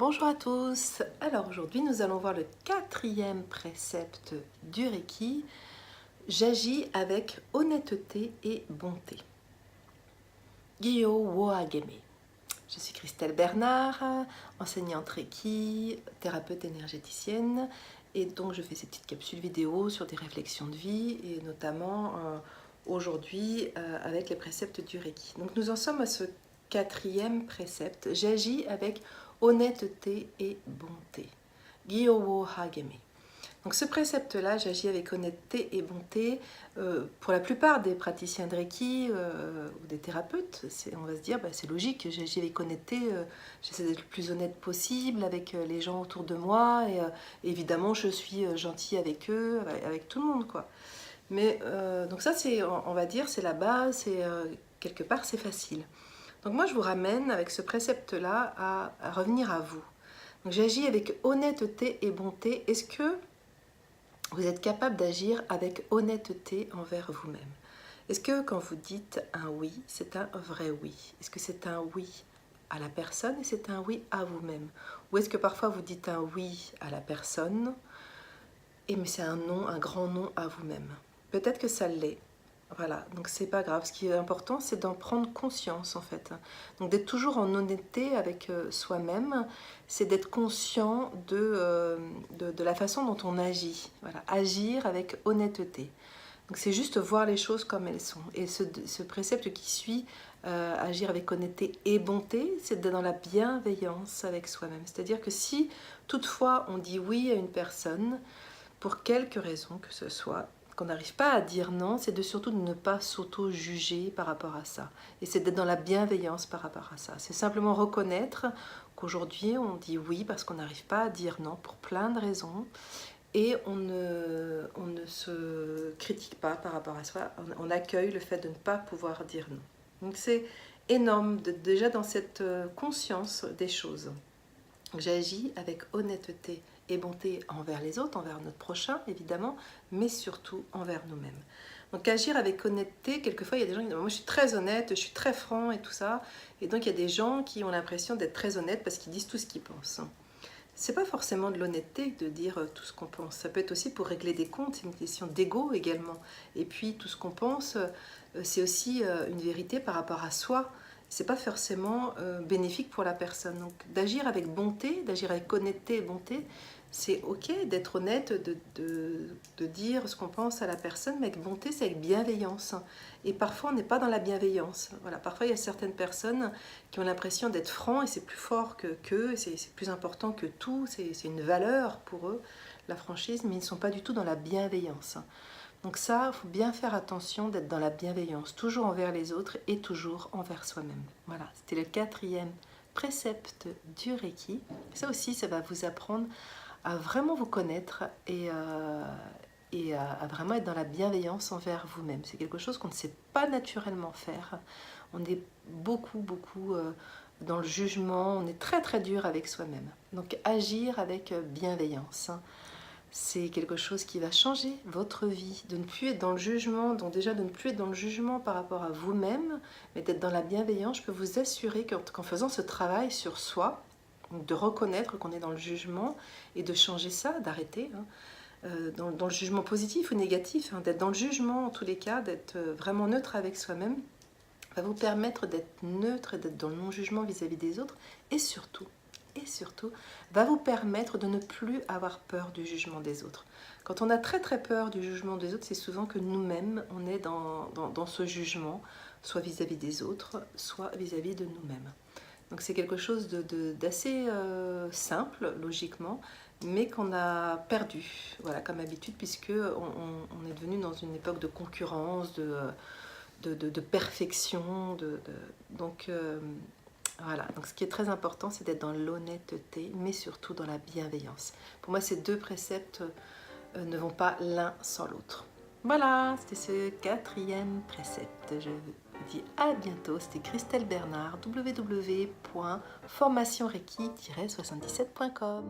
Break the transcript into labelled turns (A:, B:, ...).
A: Bonjour à tous. Alors aujourd'hui nous allons voir le quatrième précepte du Reiki. J'agis avec honnêteté et bonté. Gyo Woageme. Je suis Christelle Bernard, enseignante Reiki, thérapeute énergéticienne, et donc je fais ces petites capsules vidéo sur des réflexions de vie et notamment aujourd'hui avec les préceptes du Reiki. Donc nous en sommes à ce quatrième précepte. J'agis avec honnêteté et bonté. Gyo Hageme. Donc ce précepte-là, j'agis avec honnêteté et bonté. Pour la plupart des praticiens de Reiki ou des thérapeutes, on va se dire, c'est logique, j'agis avec honnêteté, j'essaie d'être le plus honnête possible avec les gens autour de moi, et évidemment je suis gentille avec eux, avec tout le monde, quoi. Mais donc ça, on va dire, c'est la base, quelque part c'est facile. Donc moi je vous ramène avec ce précepte-là à revenir à vous. Donc j'agis avec honnêteté et bonté. Est-ce que vous êtes capable d'agir avec honnêteté envers vous-même? Est-ce que quand vous dites un oui, c'est un vrai oui? Est-ce que c'est un oui à la personne et c'est un oui à vous-même? Ou est-ce que parfois vous dites un oui à la personne mais c'est un non, un grand non à vous-même? Peut-être que ça l'est. Voilà, donc c'est pas grave. Ce qui est important, c'est d'en prendre conscience en fait. Donc d'être toujours en honnêteté avec soi-même, c'est d'être conscient de la façon dont on agit. Voilà, agir avec honnêteté. Donc c'est juste voir les choses comme elles sont. Et ce précepte qui suit, agir avec honnêteté et bonté, c'est d'être dans la bienveillance avec soi-même. C'est-à-dire que si toutefois on dit oui à une personne, pour quelque raison que ce soit, qu'on n'arrive pas à dire non, c'est surtout de ne pas s'auto-juger par rapport à ça. Et c'est d'être dans la bienveillance par rapport à ça. C'est simplement reconnaître qu'aujourd'hui, on dit oui parce qu'on n'arrive pas à dire non pour plein de raisons. Et on ne se critique pas par rapport à soi. On accueille le fait de ne pas pouvoir dire non. Donc c'est énorme, déjà dans cette conscience des choses. J'agis avec honnêteté et bonté envers les autres, envers notre prochain évidemment, mais surtout envers nous-mêmes. Donc agir avec honnêteté, quelquefois il y a des gens qui disent moi je suis très honnête, je suis très franc et tout ça, et donc il y a des gens qui ont l'impression d'être très honnêtes parce qu'ils disent tout ce qu'ils pensent. C'est pas forcément de l'honnêteté de dire tout ce qu'on pense, ça peut être aussi pour régler des comptes, c'est une question d'ego également. Et puis tout ce qu'on pense, c'est aussi une vérité par rapport à soi. C'est pas forcément bénéfique pour la personne. Donc d'agir avec bonté, d'agir avec honnêteté et bonté, c'est ok d'être honnête, de dire ce qu'on pense à la personne, mais avec bonté, c'est avec bienveillance. Et parfois, on n'est pas dans la bienveillance. Voilà, parfois, il y a certaines personnes qui ont l'impression d'être francs et c'est plus fort qu'eux, c'est plus important que tout, c'est une valeur pour eux, la franchise, mais ils ne sont pas du tout dans la bienveillance. Donc ça, il faut bien faire attention d'être dans la bienveillance, toujours envers les autres et toujours envers soi-même. Voilà, c'était le quatrième précepte du Reiki. Ça aussi, ça va vous apprendre à vraiment vous connaître et à vraiment être dans la bienveillance envers vous-même. C'est quelque chose qu'on ne sait pas naturellement faire. On est beaucoup dans le jugement, on est très dur avec soi-même. Donc agir avec bienveillance, c'est quelque chose qui va changer votre vie, de ne plus être dans le jugement, donc déjà de ne plus être dans le jugement par rapport à vous-même, mais d'être dans la bienveillance. Je peux vous assurer qu'en faisant ce travail sur soi, de reconnaître qu'on est dans le jugement et de changer ça, d'arrêter, dans le jugement positif ou négatif, d'être dans le jugement en tous les cas, d'être vraiment neutre avec soi-même, va vous permettre d'être neutre et d'être dans le non-jugement vis-à-vis des autres, et surtout, va vous permettre de ne plus avoir peur du jugement des autres. Quand on a très peur du jugement des autres, c'est souvent que nous-mêmes, on est dans ce jugement, soit vis-à-vis des autres, soit vis-à-vis de nous-mêmes. Donc c'est quelque chose d'assez simple, logiquement, mais qu'on a perdu, voilà, comme habitude, puisque on est devenu dans une époque de concurrence, de perfection, donc voilà. Donc ce qui est très important, c'est d'être dans l'honnêteté, mais surtout dans la bienveillance. Pour moi, ces deux préceptes ne vont pas l'un sans l'autre. Voilà, c'était ce quatrième précepte. Je vous dis à bientôt. C'était Christelle Bernard, www.formationreiki-77.com.